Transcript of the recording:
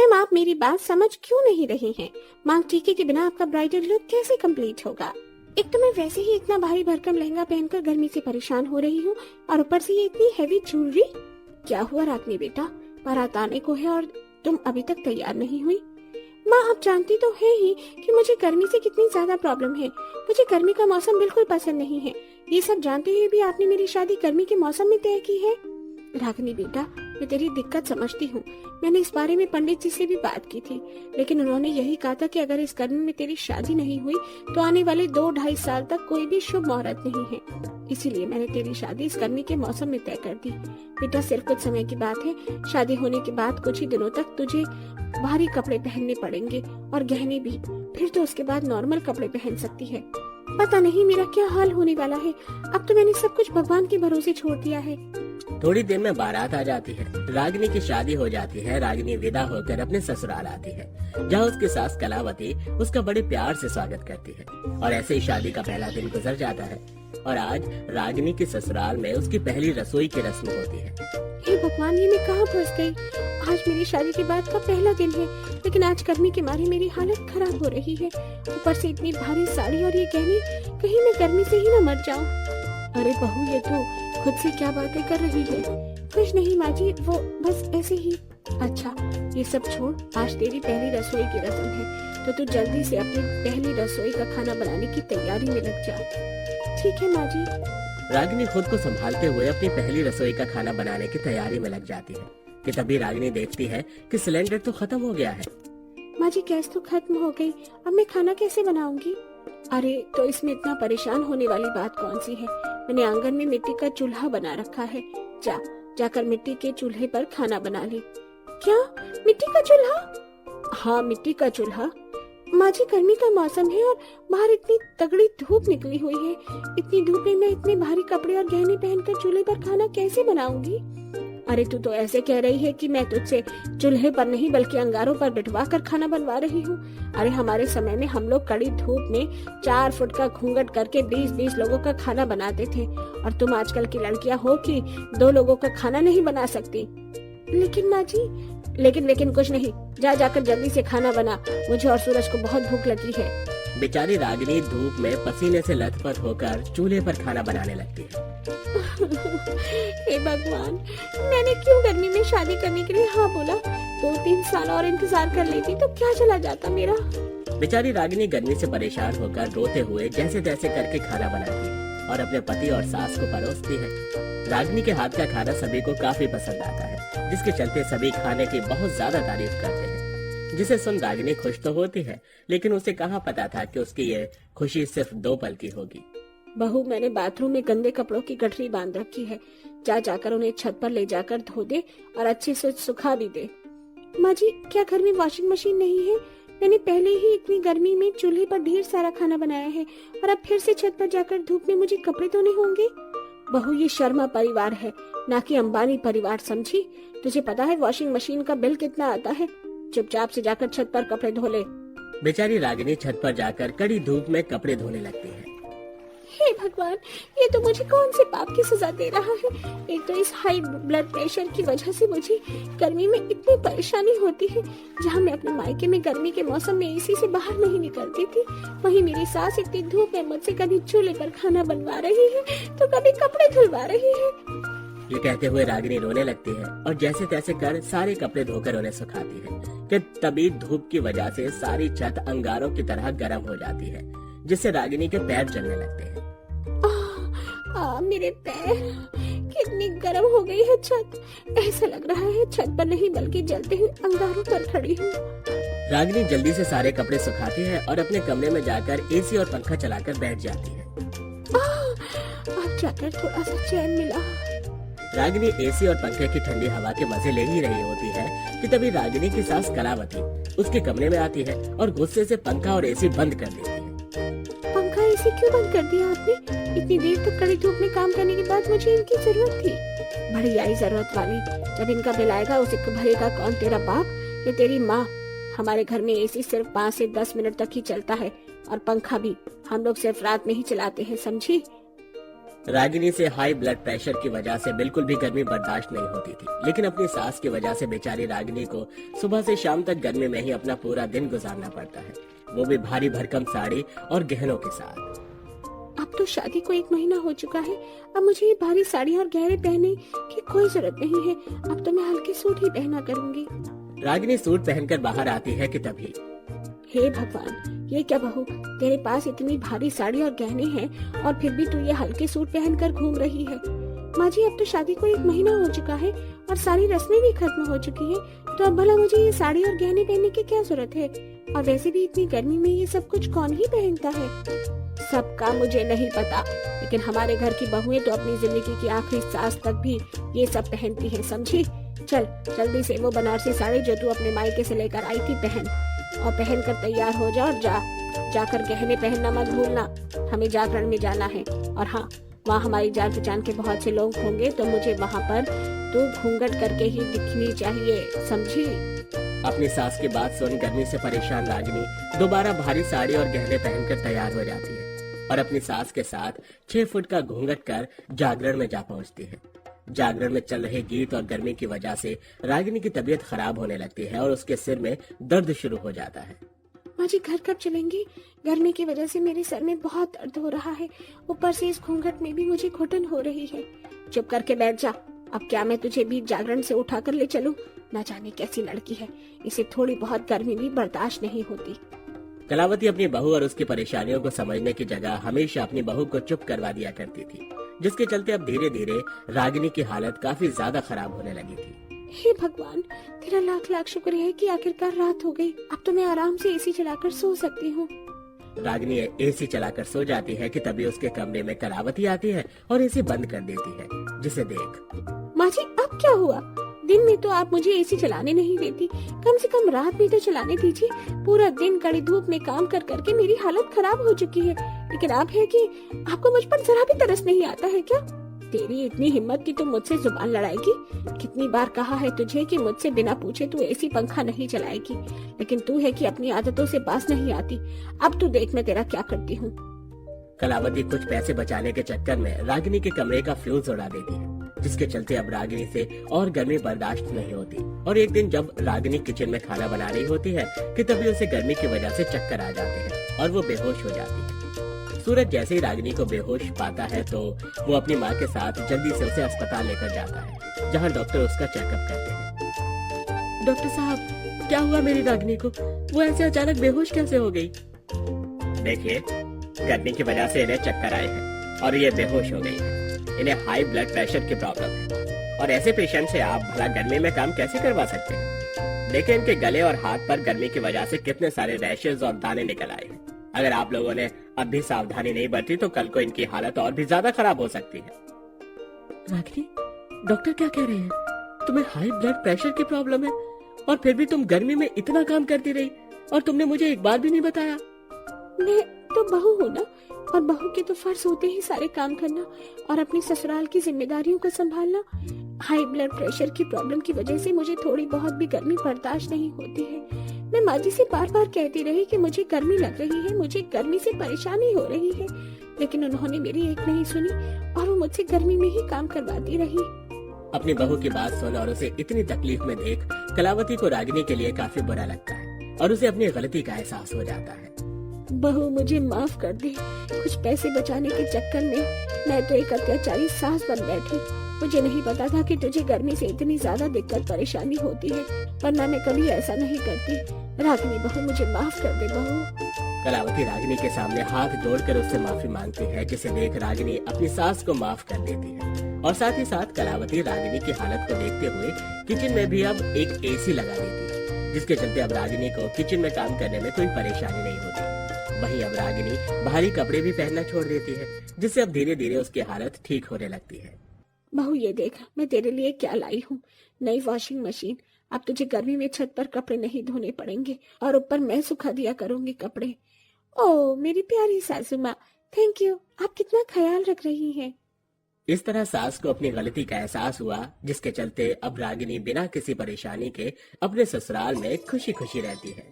Ma'am आप मेरी बात समझ क्यों नहीं रही हैं? मांग टीके के बिना आपका ब्राइडल लुक कैसे कंप्लीट होगा? एक तो मैं वैसे ही इतना भारी भरकम लहंगा पहनकर गर्मी से परेशान हो रही हूँ और ऊपर से ये इतनी हैवी ज्वेलरी। क्या हुआ रागनी बेटा, बारात आने को है और तुम अभी तक तैयार नहीं हुई? माँ आप जानती तो है ही कि मुझे गर्मी से कितनी ज्यादा प्रॉब्लम है। मुझे गर्मी का मौसम बिल्कुल पसंद नहीं है। ये सब जानते हुए भी आपने मेरी शादी गर्मी के मौसम में तय की है। रागिनी बेटा मैं तेरी दिक्कत समझती हूँ। मैंने इस बारे में पंडित जी से भी बात की थी, लेकिन उन्होंने यही कहा था कि अगर इस गर्मी में तेरी शादी नहीं हुई तो आने वाले 2-2.5 साल तक कोई भी शुभ मुहूर्त नहीं है। इसीलिए मैंने तेरी शादी इस गर्मी के मौसम में तय कर दी। बेटा सिर्फ कुछ समय की बात है, शादी होने के बाद कुछ ही दिनों तक तुझे भारी कपड़े पहनने पड़ेंगे और गहने भी, फिर तो उसके बाद नॉर्मल कपड़े पहन सकती है। पता नहीं मेरा क्या हाल होने वाला है। अब तो मैंने सब कुछ भगवान के भरोसे छोड़ दिया है। थोड़ी देर में बारात आ जाती है। रागिनी की शादी हो जाती है। रागिनी विदा होकर अपने ससुराल आती है, जहाँ उसकी सास कलावती उसका बड़े प्यार से स्वागत करती है। और ऐसे ही शादी का पहला दिन गुजर जाता है और आज रागिनी के ससुराल में उसकी पहली रसोई की रस्म होती है। हे भगवान, ये मैं कहाँ फंस गई? आज मेरी शादी के बाद का पहला दिन है, लेकिन आज गर्मी के मारे मेरी हालत खराब हो रही है। ऊपर से इतनी भारी साड़ी और ये गहने, कहीं मैं गर्मी से ही न मर जाऊं। अरे बहू, ये तो खुद से क्या बातें कर रही है? कुछ नहीं माँ जी, वो बस ऐसे ही। अच्छा ये सब छोड़, आज तेरी पहली रसोई की रस्म है, तो तू जल्दी से अपनी पहली रसोई का खाना बनाने की तैयारी में लग जा। ठीक है माँ जी। रागिनी खुद को संभालते हुए अपनी पहली रसोई का खाना बनाने की तैयारी में लग जाती है कि तभी रागिनी देखती है कि सिलेंडर तो खत्म हो गया है। माँ जी गैस तो खत्म हो गई, अब मैं खाना कैसे बनाऊंगी? अरे तो इसमें इतना परेशान होने वाली बात कौन सी है? मैंने आंगन में मिट्टी का चूल्हा बना रखा है, जाकर मिट्टी के चूल्हे पर खाना बना ले। क्या मिट्टी का चूल्हा? हाँ मिट्टी का चूल्हा। माँ जी गर्मी का मौसम है और बाहर इतनी तगड़ी धूप निकली हुई है। इतनी धूप में मैं इतने भारी कपड़े और गहने पहनकर चूल्हे पर खाना कैसे बनाऊंगी? अरे तू तो ऐसे कह रही है कि मैं तुझसे चूल्हे पर नहीं बल्कि अंगारों पर बिठवा कर खाना बनवा रही हूँ। अरे हमारे समय में हम लोग कड़ी धूप में 4 फुट का घूंघट करके 20-20 लोगों का खाना बनाते थे, और तुम आजकल की लड़कियां हो कि 2 लोगों का खाना नहीं बना सकती। लेकिन माँ जी, लेकिन कुछ नहीं, जाकर जल्दी से खाना बना, मुझे और सूरज को बहुत भूख लगी है। बेचारी रागिनी धूप में पसीने से लथपथ होकर चूल्हे पर खाना बनाने लगती है। हे भगवान, मैंने क्यों गर्मी में शादी करने के लिए हाँ बोला? 2-3 साल और इंतजार कर लेती तो क्या चला जाता मेरा। बेचारी रागिनी गर्मी से परेशान होकर रोते हुए जैसे तैसे करके खाना बनाती है और अपने पति और सास को परोसती है। रागिनी के हाथ का खाना सभी को काफी पसंद आता है, जिसके चलते सभी खाने की बहुत ज्यादा तारीफ करते हैं। जिसे सुन रागिनी खुश तो होती है, लेकिन उसे कहाँ पता था कि उसकी ये खुशी सिर्फ 2 पल की होगी। बहू मैंने बाथरूम में गंदे कपड़ों की गठरी बांध रखी है, जाकर उन्हें छत पर ले जाकर धो दे और अच्छे से सुखा भी दे। माँ जी क्या घर में वॉशिंग मशीन नहीं है? मैंने पहले ही इतनी गर्मी में चूल्हे पर ढेर सारा खाना बनाया है और अब फिर से छत पर जाकर धूप में मुझे कपड़े धोने होंगे। बहू ये शर्मा परिवार है, ना कि अंबानी परिवार, समझी? तुझे पता है वॉशिंग मशीन का बिल कितना आता है? चुपचाप से जाकर छत पर कपड़े धो ले। बेचारी रागिनी छत पर जाकर कड़ी धूप में कपड़े धोने लगती है। हे भगवान, ये तो मुझे कौन से पाप की सजा दे रहा है? एक तो इस हाई ब्लड प्रेशर की वजह से मुझे गर्मी में इतनी परेशानी होती है। जहाँ मैं अपने मायके में गर्मी के मौसम में एसी से बाहर नहीं निकलती थी, वहीं मेरी सास इतनी धूप में मुझसे कभी चूल्हे पर खाना बनवा रही है तो कभी कपड़े धुलवा रही है। ये कहते हुए रागिनी रोने लगती है और जैसे तैसे कर सारे कपड़े धोकर उन्हें सुखाती है कि तभी धूप की वजह से सारी छत अंगारों की तरह गर्म हो जाती है, जिससे रागिनी के पैर जलने लगते हैं। मेरे पैर, कितनी गर्म हो गई है छत। ऐसा लग रहा है छत पर नहीं बल्कि जलते हुए अंगारों पर खड़ी हूँ। रागिनी जल्दी से सारे कपड़े सुखाती है और अपने कमरे में जाकर एसी और पंखा चलाकर बैठ जाती है। अब जाकर थोड़ा सा चैन मिला। रागिनी एसी और पंखे की ठंडी हवा के मजे ले ही रही होती है कि तभी रागिनी की सास कलावती उसके कमरे में आती है और गुस्से से पंखा और एसी बंद कर देती है। पंखा एसी क्यों बंद कर दिया आपने? इतनी देर तक कड़ी धूप में काम करने के बाद मुझे इनकी जरूरत थी। बड़ी आई जरूरत वाली। जब इनका बिल आएगा उसे भरेगा कौन, तेरा बाप या तेरी माँ? हमारे घर में एसी सिर्फ 5 से 10 मिनट तक ही चलता है और पंखा भी हम लोग सिर्फ रात में ही चलाते हैं, समझी? रागिनी से हाई ब्लड प्रेशर की वजह से बिल्कुल भी गर्मी बर्दाश्त नहीं होती थी, लेकिन अपनी सास की वजह से बेचारी रागिनी को सुबह से शाम तक गर्मी में ही अपना पूरा दिन गुजारना पड़ता है, वो भी भारी भरकम साड़ी और गहनों के साथ। अब तो शादी को 1 महीना हो चुका है, अब मुझे ये भारी साड़ी और गहने पहनने की कोई जरूरत नहीं है। अब तो मैं हल्के सूट ही पहना करूंगी। रागिनी सूट पहनकर बाहर आती है कि तभी हे भगवान, ये क्या बहू, तेरे पास इतनी भारी साड़ी और गहने हैं और फिर भी तू ये हल्के सूट पहनकर घूम रही है। माँ जी, अब तो शादी को 1 महीना हो चुका है और सारी रस्में भी खत्म हो चुकी हैं, तो अब भला मुझे ये साड़ी और गहने पहनने की क्या जरूरत है? और वैसे भी इतनी गर्मी में ये सब कुछ कौन ही पहनता है? सबका मुझे नहीं पता, लेकिन हमारे घर की बहुएं तो अपनी जिंदगी की आखिरी सांस तक भी ये सब पहनती हैं, समझी? चल जल्दी से वो बनारसी साड़ी जो तू अपने मायके से लेकर आई थी पहन, और पहनकर तैयार हो जा और जाकर गहने पहनना मत भूलना। हमें जागरण में जाना है, और हाँ, वहाँ हमारी जान पहचान के बहुत से लोग होंगे, तो मुझे वहाँ पर तू घूंघट करके ही दिखनी चाहिए, समझी? अपनी सास की बात सुन गर्मी से परेशान रागिनी दोबारा भारी साड़ी और गहने पहनकर तैयार हो जाती है और अपनी सास के साथ 6 फुट का घूंघट कर जागरण में जा पहुंचती है। जागरण में चल रहे गीत और गर्मी की वजह से रागिनी की तबीयत खराब होने लगती है और उसके सिर में दर्द शुरू हो जाता है। माँ जी, घर कब चलेंगी? गर्मी की वजह से मेरे सर में बहुत दर्द हो रहा है, ऊपर से इस घूंघट में भी मुझे घुटन हो रही है। चुप करके बैठ जा। अब क्या मैं तुझे भी जागरण से उठा कर ले चलूं? न जाने कैसी लड़की है, इसे थोड़ी बहुत गर्मी भी बर्दाश्त नहीं होती। कलावती अपनी बहू और उसकी परेशानियों को समझने की जगह हमेशा अपनी बहू को चुप करवा दिया करती थी, जिसके चलते अब धीरे धीरे रागिनी की हालत काफी ज्यादा खराब होने लगी थी। हे भगवान, तेरा लाख लाख शुक्र है कि आखिरकार रात हो गई। अब तो मैं आराम से एसी चलाकर सो सकती हूँ। रागिनी एसी चलाकर सो जाती है कि तभी उसके कमरे में कलावती आती है और एसी बंद कर देती है, जिसे देख माँ जी, अब क्या हुआ? दिन में तो आप मुझे एसी चलाने नहीं देती, कम से कम रात में तो चलाने दीजिए। पूरा दिन कड़ी धूप में काम कर करके मेरी हालत खराब हो चुकी है, लेकिन आप है कि आपको मुझ पर जरा भी तरस नहीं आता है क्या? तेरी इतनी हिम्मत कि तुम मुझसे जुबान लड़ाएगी? कितनी बार कहा है तुझे कि मुझसे बिना पूछे तू एसी पंखा नहीं चलाएगी, लेकिन तू है कि अपनी आदतों से पास नहीं आती। अब तू देख मैं तेरा क्या करती हूँ। कलावती कुछ पैसे बचाने के चक्कर में रागिनी के कमरे का फ्यूज उड़ा देती है, जिसके चलते अब रागिनी से और गर्मी बर्दाश्त नहीं होती। और एक दिन जब रागिनी किचन में खाना बना रही होती है कि तभी उसे गर्मी की वजह से चक्कर आ जाते हैं और वो बेहोश हो जाती है। सूरज जैसे ही रागिनी को बेहोश पाता है तो वो अपनी माँ के साथ जल्दी से उसे अस्पताल लेकर जाता है, जहाँ डॉक्टर उसका चेकअप करते हैं। डॉक्टर साहब, क्या हुआ मेरी रागिनी को? वो ऐसे अचानक बेहोश कैसे हो गई? देखिए, गर्मी की वजह से इन्हें चक्कर आए हैं और ये बेहोश हो गई है। इन्हें हाई ब्लड प्रेशर की प्रॉब्लम है और ऐसे पेशेंट से आप भला गर्मी में काम कैसे करवा सकते हैं? देखिए, इनके गले और हाथ पर गर्मी की वजह से कितने सारे रैशेज और दाने निकल आए हैं। अगर आप लोगों ने अब भी सावधानी नहीं बरती तो कल को इनकी हालत और भी ज्यादा खराब हो सकती है। रागिनी, डॉक्टर क्या कह रहे हैं? तुम्हें हाई ब्लड प्रेशर की प्रॉब्लम है और फिर भी तुम गर्मी में इतना काम करती रही और तुमने मुझे एक बार भी नहीं बताया। मैं तो बहू हूँ ना, और बहू के तो फर्ज होते ही सारे काम करना और अपनी ससुराल की जिम्मेदारियों को संभालना। हाई ब्लड प्रेशर की प्रॉब्लम की वजह से मुझे थोड़ी बहुत भी गर्मी बर्दाश्त नहीं होती है। मैं माँ जी से बार बार कहती रही कि मुझे गर्मी लग रही है, मुझे गर्मी से परेशानी हो रही है, लेकिन उन्होंने मेरी एक नहीं सुनी और वो मुझसे गर्मी में ही काम करवाती रही। अपनी बहू की बात सुन और उसे इतनी तकलीफ में देख कलावती को रागिनी के लिए काफी बुरा लगता है और उसे अपनी गलती का एहसास हो जाता है। बहू, मुझे माफ कर दे। कुछ पैसे बचाने के चक्कर में मैं तो एक अत्याचारी सास बन बैठी। मुझे नहीं पता था कि तुझे गर्मी से इतनी ज्यादा दिक्कत परेशानी होती है, वरना मैं कभी ऐसा नहीं करती। रागिनी बहू, मुझे माफ कर दे बहू। कलावती रागिनी के सामने हाथ जोड़कर उससे माफी मांगती है, जिसे देख रागिनी अपनी सास को माफ कर देती है और साथ ही साथ कलावती रागिनी की हालत को देखते हुए किचन में भी अब एक एसी लगा देती है, जिसके चलते अब रागिनी को किचन में काम करने में कोई परेशानी नहीं होती। वहीं अब रागिनी भारी कपड़े भी पहनना छोड़ देती है, जिससे अब धीरे धीरे उसकी हालत ठीक होने लगती है। बहू, ये देख मैं तेरे लिए क्या लाई हूँ, नई वॉशिंग मशीन। अब तुझे गर्मी में छत पर कपड़े नहीं धोने पड़ेंगे और ऊपर मैं सुखा दिया करूंगी कपड़े। ओ मेरी प्यारी सासू माँ, थैंक यू, आप कितना ख्याल रख रही हैं। इस तरह सास को अपनी गलती का एहसास हुआ, जिसके चलते अब रागिनी बिना किसी परेशानी के अपने ससुराल में खुशी खुशी रहती है।